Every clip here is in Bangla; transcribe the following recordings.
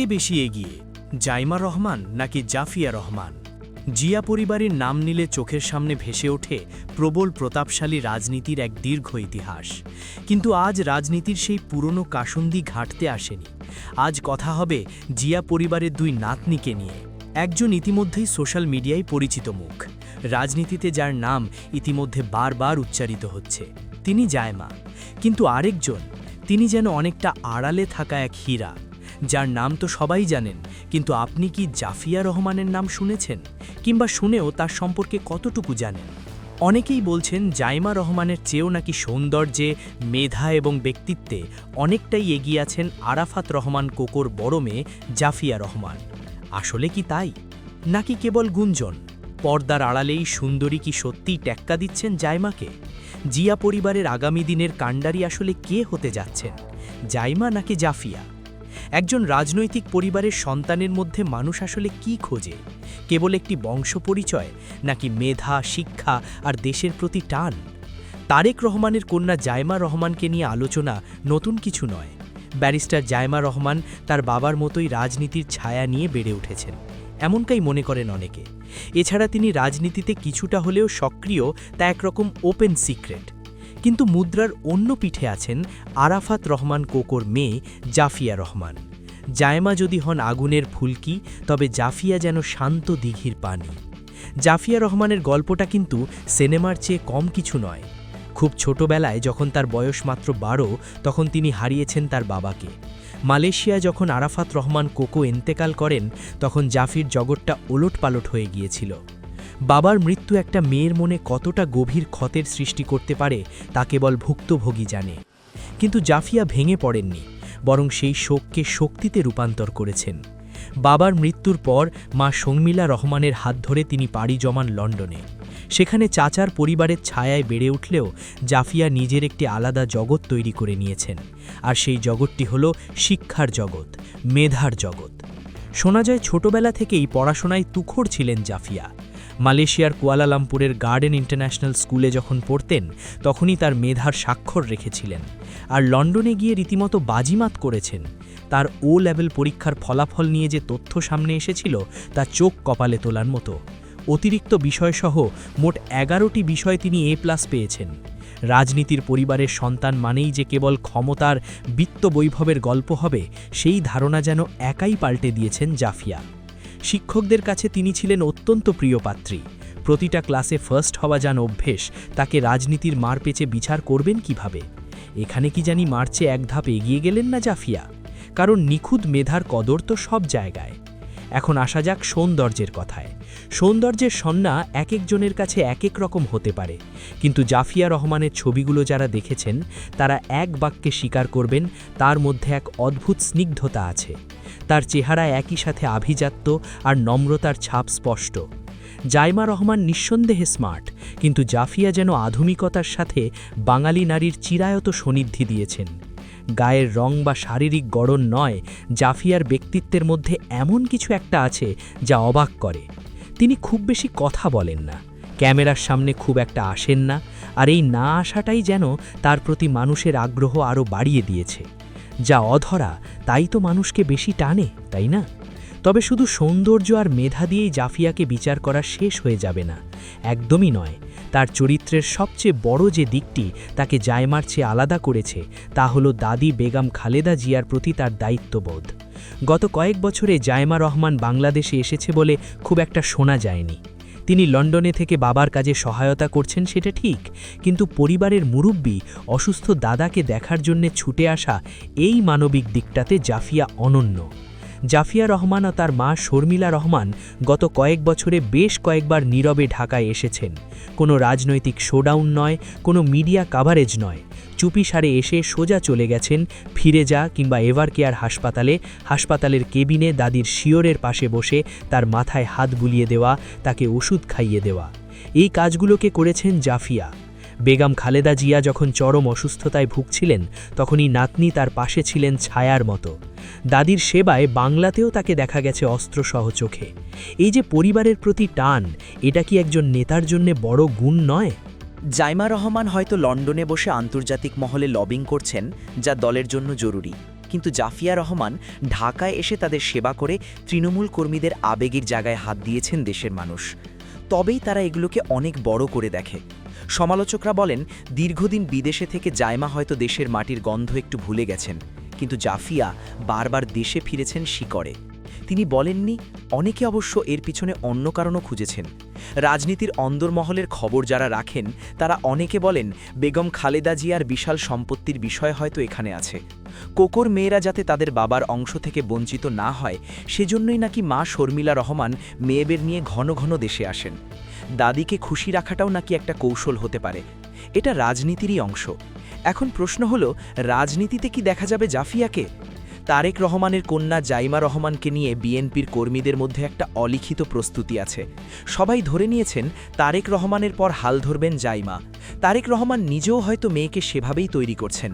বেশি এগিয়ে, জাইমা রহমান নাকি জাফিয়া রহমান? জিয়া পরিবারের নাম নিলে চোখের সামনে ভেসে ওঠে প্রবল প্রতাপশালী রাজনীতির এক দীর্ঘ ইতিহাস। কিন্তু আজ রাজনীতির সেই পুরনো কাসুন্দি ঘাঁটতে আসেনি। আজ কথা হবে জিয়া পরিবারের দুই নাতনিকে নিয়ে। একজন ইতিমধ্যেই সোশ্যাল মিডিয়ায় পরিচিত মুখ, রাজনীতিতে যার নাম ইতিমধ্যে বারবার উচ্চারিত হচ্ছে, তিনি জাইমা। কিন্তু আরেকজন, তিনি যেন অনেকটা আড়ালে থাকা এক হীরা, যার নাম তো সবাই জানেন, কিন্তু আপনি কি জাফিয়া রহমানের নাম শুনেছেন? কিংবা শুনেও তার সম্পর্কে কতটুকু জানেন? অনেকেই বলছেন জাইমা রহমানের চেয়েও নাকি সৌন্দর্যে, মেধা এবং ব্যক্তিত্বে অনেকটাই এগিয়ে আছেন আরাফাত রহমান কোকোর বড় মেয়ে জাফিয়া রহমান। আসলে কি তাই, নাকি কেবল গুঞ্জন? পর্দার আড়ালেই সুন্দরী কি সত্যিই টেক্কা দিচ্ছেন জাইমাকে? জিয়া পরিবারের আগামী দিনের কাণ্ডারি আসলে কে হতে যাচ্ছেন, জাইমা নাকি জাফিয়া? একজন রাজনৈতিক পরিবারের সন্তানের মধ্যে মানুষ আসলে কি খোঁজে? কেবল একটি বংশ পরিচয়, নাকি মেধা, শিক্ষা আর দেশের প্রতি টান? তারেক রহমানের কন্যা জাইমা রহমানকে নিয়ে আলোচনা নতুন কিছু নয়। ব্যারিস্টার জাইমা রহমান তার বাবার মতোই রাজনীতির ছায়া নিয়ে বেড়ে উঠেছেন, এমনটাই মনে করেন অনেকে। এছাড়া তিনি রাজনীতিতে কিছুটা হলেও সক্রিয়, তা একরকম ওপেন সিক্রেট। কিন্তু মুদ্রার অন্য পিঠে আছেন আরাফাত রহমান কোকোর মেয়ে জাফিয়া রহমান। জাইমা যদি হন আগুনের ফুলকি, তবে জাফিয়া যেন শান্ত দিঘির পানি। জাফিয়া রহমানের গল্পটা কিন্তু সিনেমার চেয়ে কম কিছু নয়। খুব ছোটবেলায় যখন তার বয়স মাত্র 12, তখন তিনি হারিয়েছেন তার বাবাকে। মালয়েশিয়া যখন আরাফাত রহমান কোকো ইন্তেকাল করেন, তখন জাফির জগৎটা ওলটপালট হয়ে গিয়েছিল। বাবার মৃত্যু একটা মেয়ের মনে কতটা গভীর ক্ষতের সৃষ্টি করতে পারে তা কেবল ভুক্তভোগী জানে। কিন্তু জাফিয়া ভেঙে পড়েননি, বরং সেই শোককে শক্তিতে রূপান্তর করেছেন। বাবার মৃত্যুর পর মা শর্মিলা রহমানের হাত ধরে তিনি পাড়ি জমান লন্ডনে। সেখানে চাচার পরিবারের ছায়ায় বেড়ে উঠলেও জাফিয়া নিজের একটি আলাদা জগৎ তৈরি করে নিয়েছেন। আর সেই জগৎটি হল শিক্ষার জগৎ, মেধার জগৎ। শোনা যায় ছোটবেলা থেকেই পড়াশোনায় তুখোড় ছিলেন জাফিয়া। মালয়েশিয়ার কুয়ালালামপুরের গার্ডেন ইন্টারন্যাশনাল স্কুলে যখন পড়তেন, তখনই তার মেধার স্বাক্ষর রেখেছিলেন। আর লন্ডনে গিয়ে রীতিমতো বাজিমাত করেছেন। তার ও লেভেল পরীক্ষার ফলাফল নিয়ে যে তথ্য সামনে এসেছিল, তা চোখ কপালে তোলার মতো। অতিরিক্ত বিষয়সহ মোট 11টি বিষয় তিনি A+ পেয়েছেন। রাজনীতির পরিবারের সন্তান মানেই যে কেবল ক্ষমতার, বিত্ত বৈভবের গল্প হবে, সেই ধারণা যেন একাই পাল্টে দিয়েছেন জাফিয়া। শিক্ষকদের কাছে তিনি ছিলেন অত্যন্ত প্রিয় পাত্রী। প্রতিটা ক্লাসে ফার্স্ট হওয়া যান অভ্যেস, তাকে রাজনীতির মারপেচে বিচার করবেন কিভাবে? এখানে কি জানি মার্চে এক ধাপ এগিয়ে গেলেন না জাফিয়া? কারণ নিখুঁত মেধার কদর তো সব জায়গায়। এখন আসা যাক সৌন্দর্যের কথায়। সৌন্দর্যের সন্না এক একজনের কাছে এক এক রকম হতে পারে, কিন্তু জাফিয়া রহমানের ছবিগুলো যারা দেখেছেন, তারা এক বাক্যে স্বীকার করবেন, তার মধ্যে এক অদ্ভুত স্নিগ্ধতা আছে। তার চেহারা একই সাথে আভিজাত্য আর নম্রতার ছাপ স্পষ্ট। জাইমা রহমান নিঃসন্দেহে স্মার্ট, কিন্তু জাফিয়া যেন আধুনিকতার সাথে বাঙালি নারীর চিরায়ত সন্নিধি দিয়েছেন। গায়ের রং বা শারীরিক গড়ন নয়, জাফিয়ার ব্যক্তিত্বের মধ্যে এমন কিছু একটা আছে যা অবাক করে। তিনি খুব বেশি কথা বলেন না, ক্যামেরার সামনে খুব একটা আসেন না, আর এই না আসাটাই যেন তার প্রতি মানুষের আগ্রহ আরও বাড়িয়ে দিয়েছে। যা অধরা, তাই তো মানুষকে বেশি টানে, তাই না? তবে শুধু সৌন্দর্য আর মেধা দিয়েই জাফিয়াকে বিচার করা শেষ হয়ে যাবে না, একদমই নয়। তার চরিত্রের সবচেয়ে বড় যে দিকটি তাকে জাইমার চেয়ে আলাদা করেছে, তা হলো দাদি বেগম খালেদা জিয়ার প্রতি তার দায়িত্ববোধ। গত কয়েক বছরে জাইমা রহমান বাংলাদেশে এসেছে বলে খুব একটা শোনা যায়নি। তিনি লন্ডনে থেকে বাবার কাজে সহায়তা করছেন, সেটা ঠিক, কিন্তু পরিবারের মুরব্বি অসুস্থ দাদাকে দেখার জন্যে ছুটে আসা, এই মানবিক দিকটাতে জাফিয়া অনন্য। জাফিয়া রহমান ও তার মা শর্মিলা রহমান গত কয়েক বছরে বেশ কয়েকবার নীরবে ঢাকায় এসেছেন। কোনো রাজনৈতিক শোডাউন নয়, কোনো মিডিয়া কাভারেজ নয়, চুপিসারে এসে সোজা চলে গেছেন ফিরে যা কিংবা এভারকেয়ার হাসপাতালের কেবিনে দাদির শিওরের পাশে বসে তার মাথায় হাত বুলিয়ে দেওয়া, তাকে ওষুধ খাইয়ে দেওয়া। এই কাজগুলোকে করেছেন জাফিয়া। বেগম খালেদা জিয়া যখন চরম অসুস্থতায় ভুগছিলেন, তখনই নাতনি তার পাশে ছিলেন ছায়ার মতো। দাদির সেবায় বাংলাতেও তাকে দেখা গেছে অস্ত্রসহ চোখে। এই যে পরিবারের প্রতি টান, এটা কি একজন নেতার জন্য বড় গুণ নয়? জাইমা রহমান হয়তো লন্ডনে বসে আন্তর্জাতিক মহলে লবিং করছেন, যা দলের জন্য জরুরি, কিন্তু জাফিয়া রহমান ঢাকায় এসে তাদের সেবা করে তৃণমূল কর্মীদের আবেগের জায়গায় হাত দিয়েছেন দেশের মানুষ। তবেই তারা এগুলোকে অনেক বড় করে দেখে। সমালোচকরা বলেন, দীর্ঘদিন বিদেশে থেকে জাইমা হয়তো দেশের মাটির গন্ধ একটু ভুলে গেছেন, কিন্তু জাফিয়া বারবার দেশে ফিরেছেন শিকড়ে। তিনি বলেননি, অনেকে অবশ্য এর পিছনে অন্য কারণও খুঁজেছেন। রাজনীতির অন্দরমহলের খবর যারা রাখেন তারা অনেকে বলেন, বেগম খালেদা জিয়ার বিশাল সম্পত্তির বিষয় হয়তো এখানে আছে। কোকোর মেয়েরা যাতে তাদের বাবার অংশ থেকে বঞ্চিত না হয়, সেজন্যই নাকি মা শর্মিলা রহমান মেয়েদের নিয়ে ঘন ঘন দেশে আসেন। দাদিকে খুশি রাখাটাও নাকি একটা কৌশল হতে পারে। এটা রাজনীতিরই অংশ। এখন প্রশ্ন হলো, রাজনীতিতে কি দেখা যাবে জাফিয়াকে? তারেক রহমানের কন্যা জাইমা রহমানকে নিয়ে বিএনপির কর্মীদের মধ্যে একটা অলিখিত প্রস্তুতি আছে। সবাই ধরে নিয়েছেন তারেক রহমানের পর হাল ধরবেন জাইমা। তারেক রহমান নিজেও হয়তো মেয়েকে সেভাবেই তৈরি করছেন।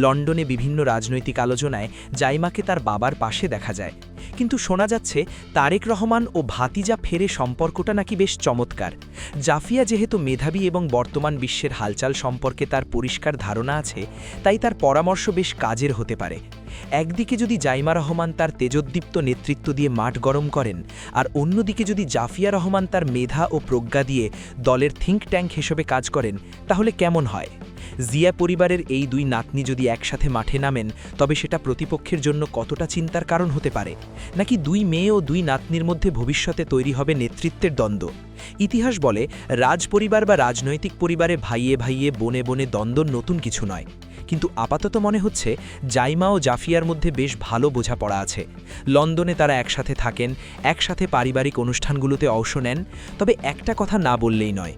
লন্ডনে বিভিন্ন রাজনৈতিক আলোচনায় জাইমাকে তার বাবার পাশে দেখা যায়। কিন্তু শোনা যাচ্ছে তারেক রহমান ও ভাতিজা ফেরে সম্পর্কটা নাকি বেশ চমৎকার। জাফিয়া যেহেতু মেধাবী এবং বর্তমান বিশ্বের হালচাল সম্পর্কে তার পরিষ্কার ধারণা আছে, তাই তার পরামর্শ বেশ কাজের হতে পারে। একদিকে যদি জাইমা রহমান তার তেজোদ্দীপ্ত নেতৃত্ব দিয়ে মাঠ গরম করেন, আর অন্যদিকে যদি জাফিয়া রহমান তার মেধা ও প্রজ্ঞা দিয়ে দলের থিঙ্ক ট্যাঙ্ক হিসেবে কাজ করেন, তাহলে কেমন হয়? জিয়া পরিবারের এই দুই নাতনি যদি একসাথে মাঠে নামেন, তবে সেটা প্রতিপক্ষের জন্য কতটা চিন্তার কারণ হতে পারে? নাকি দুই মেয়ে ও দুই নাতনির মধ্যে ভবিষ্যতে তৈরি হবে নেতৃত্বের দ্বন্দ্ব? ইতিহাস বলে, রাজপরিবার বা রাজনৈতিক পরিবারে ভাইয়ে ভাইয়ে বনে বনে দ্বন্দ্ব নতুন কিছু নয়। কিন্তু আপাতত মনে হচ্ছে জাইমা ও জাফিয়ার মধ্যে বেশ ভালো বোঝাপড়া আছে। লন্ডনে তারা একসাথে থাকেন, একসাথে পারিবারিক অনুষ্ঠানগুলোতে অংশ নেন। তবে একটা কথা না বললেই নয়,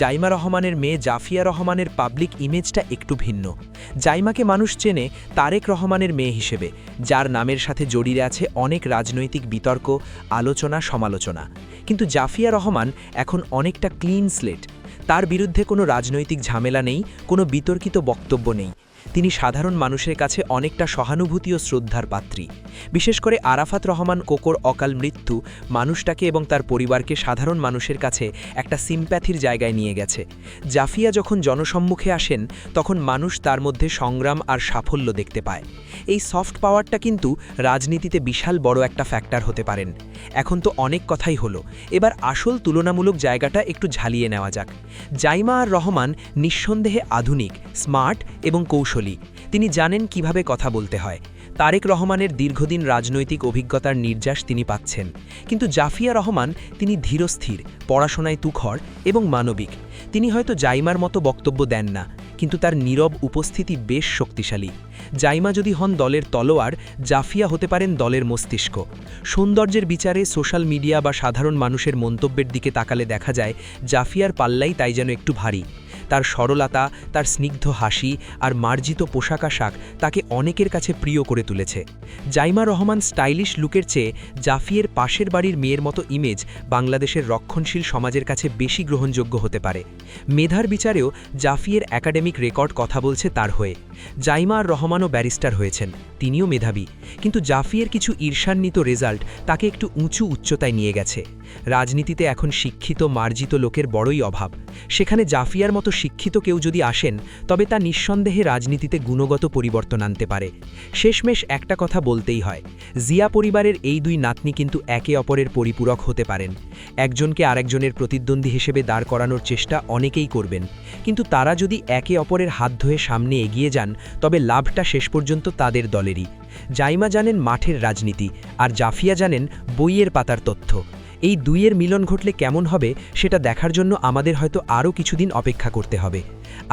জাইমা রহমানের মেয়ে জাফিয়া রহমানের পাবলিক ইমেজটা একটু ভিন্ন। জাইমাকে মানুষ চেনে তারেক রহমানের মেয়ে হিসেবে, যার নামের সাথে জড়িয়ে আছে অনেক রাজনৈতিক বিতর্ক, আলোচনা, সমালোচনা। কিন্তু জাফিয়া রহমান এখন অনেকটা ক্লিন স্লেট। তার বিরুদ্ধে কোনো রাজনৈতিক ঝামেলা নেই, কোনো বিতর্কিত বক্তব্য নেই। তিনি সাধারণ মানুষের কাছে অনেকটা সহানুভূতি ও শ্রদ্ধার পাত্রী। বিশেষ করে আরাফাত রহমান কোকোর অকাল মৃত্যু মানুষটাকে এবং তার পরিবারকে সাধারণ মানুষের কাছে একটা সিম্প্যাথির জায়গায় নিয়ে গেছে। জাফিয়া যখন জনসম্মুখে আসেন, তখন মানুষ তার মধ্যে সংগ্রাম আর সাফল্য দেখতে পায়। এই সফট পাওয়ারটা কিন্তু রাজনীতিতে বিশাল বড় একটা ফ্যাক্টর হতে পারেন। এখন তো অনেক কথাই হলো, এবার আসল তুলনামূলক জায়গাটা একটু ঝালিয়ে নেওয়া যাক। জাইমা আর রহমান নিঃসন্দেহে আধুনিক, স্মার্ট এবং কৌশলী। তিনি জানেন কিভাবে কথা বলতে হয়। তারেক রহমানের দীর্ঘদিন রাজনৈতিক অভিজ্ঞতার নির্যাস তিনি পাচ্ছেন। কিন্তু জাফিয়া রহমান তিনি ধীরস্থির, পড়াশোনায় তুখর এবং মানবিক। তিনি হয়তো জাইমার মতো বক্তব্য দেন না, কিন্তু তার নীরব উপস্থিতি বেশ শক্তিশালী। জাইমা যদি হন দলের তলোয়ার, জাফিয়া হতে পারেন দলের মস্তিষ্ক। সৌন্দর্যের বিচারে সোশ্যাল মিডিয়া বা সাধারণ মানুষের মন্তব্যের দিকে তাকালে দেখা যায় জাফিয়ার পাল্লাই তাই যেন একটু ভারী। তার সরলতা, তার স্নিগ্ধ হাসি আর মার্জিত পোশাক আশাক তাকে অনেকের কাছে প্রিয় করে তুলেছে। জাইমা রহমান স্টাইলিশ লুকের চেয়ে জাফিয়ের পাশের বাড়ির মেয়ের মতো ইমেজ বাংলাদেশের রক্ষণশীল সমাজের কাছে বেশি গ্রহণযোগ্য হতে পারে। মেধার বিচারেও জাফিয়ের একাডেমিক রেকর্ড কথা বলছে তার হয়ে। জাইমা আর রহমানও ব্যারিস্টার হয়েছেন, তিনিও মেধাবী। কিন্তু জাফিয়ের কিছু ঈর্ষান্বিত রেজাল্ট তাকে একটু উচ্চতায় নিয়ে গেছে। রাজনীতিতে এখন শিক্ষিত, মার্জিত লোকের বড়ই অভাব। সেখানে জাফিয়ার মতো শিক্ষিত কেউ যদি আসেন, তবে তা নিঃসন্দেহে রাজনীতিতে গুণগত পরিবর্তন আনতে পারে। শেষমেশ একটা কথা বলতেই হয়, জিয়া পরিবারের এই দুই নাতনি কিন্তু একে অপরের পরিপূরক হতে পারেন। একজনকে আরেকজনের প্রতিদ্বন্দ্বী হিসেবে দাঁড় করানোর চেষ্টা অনেকেই করবেন, কিন্তু তারা যদি একে অপরের হাত ধরে সামনে এগিয়ে যান, তবে লাভটা শেষ পর্যন্ত তাদের দলেরই। জাইমা জানেন মাঠের রাজনীতি, আর জাফিয়া জানেন বইয়ের পাতার তথ্য। এই দুইয়ের মিলন ঘটলে কেমন হবে সেটা দেখার জন্য আমাদের হয়তো আরও কিছুদিন অপেক্ষা করতে হবে।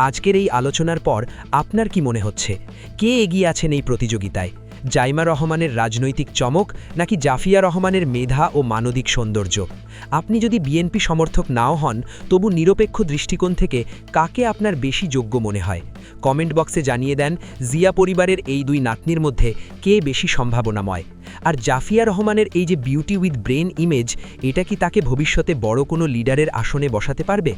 আজকের এই আলোচনার পর আপনার কি মনে হচ্ছে, কে এগিয়ে আছেন এই প্রতিযোগিতায়? জাইমা রহমানের রাজনৈতিক চমক নাকি জাফিয়া রহমানের মেধা ও মানবিক সৌন্দর্য? আপনি যদি বিএনপি সমর্থক নাও হন, তবু নিরপেক্ষ দৃষ্টিকোণ থেকে কাকে আপনার বেশি যোগ্য মনে হয়? কমেন্ট বক্সে জানিয়ে দেন জিয়া পরিবারের এই দুই নাতনির মধ্যে কে বেশি সম্ভাবনাময়। আর জাফিয়া রহমানের এই যে বিউটি উইথ ব্রেন ইমেজ, এটা কি তাকে ভবিষ্যতে বড় কোনো লিডারের আসনে বসাতে পারবে?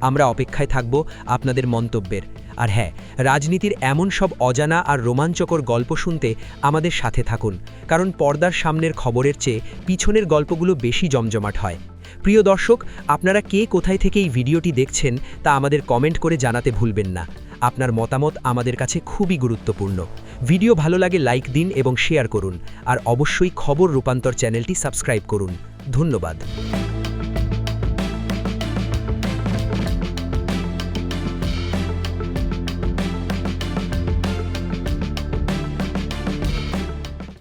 আমরা অপেক্ষায় থাকব আপনাদের মন্তব্যের। আর হ্যাঁ, রাজনীতির এমন সব অজানা আর রোমাঞ্চকর গল্প শুনতে আমাদের সাথে থাকুন, কারণ পর্দার সামনের খবরের চেয়ে পিছনের গল্পগুলো বেশি জমজমাট হয়। প্রিয় দর্শক, আপনারা কে কোথায় থেকে এই ভিডিওটি দেখছেন তা আমাদের কমেন্ট করে জানাতে ভুলবেন না। আপনার মতামত আমাদের কাছে খুবই গুরুত্বপূর্ণ। ভিডিও ভালো লাগে লাইক দিন এবং শেয়ার করুন, আর অবশ্যই খবর রূপান্তর চ্যানেলটি সাবস্ক্রাইব করুন। ধন্যবাদ।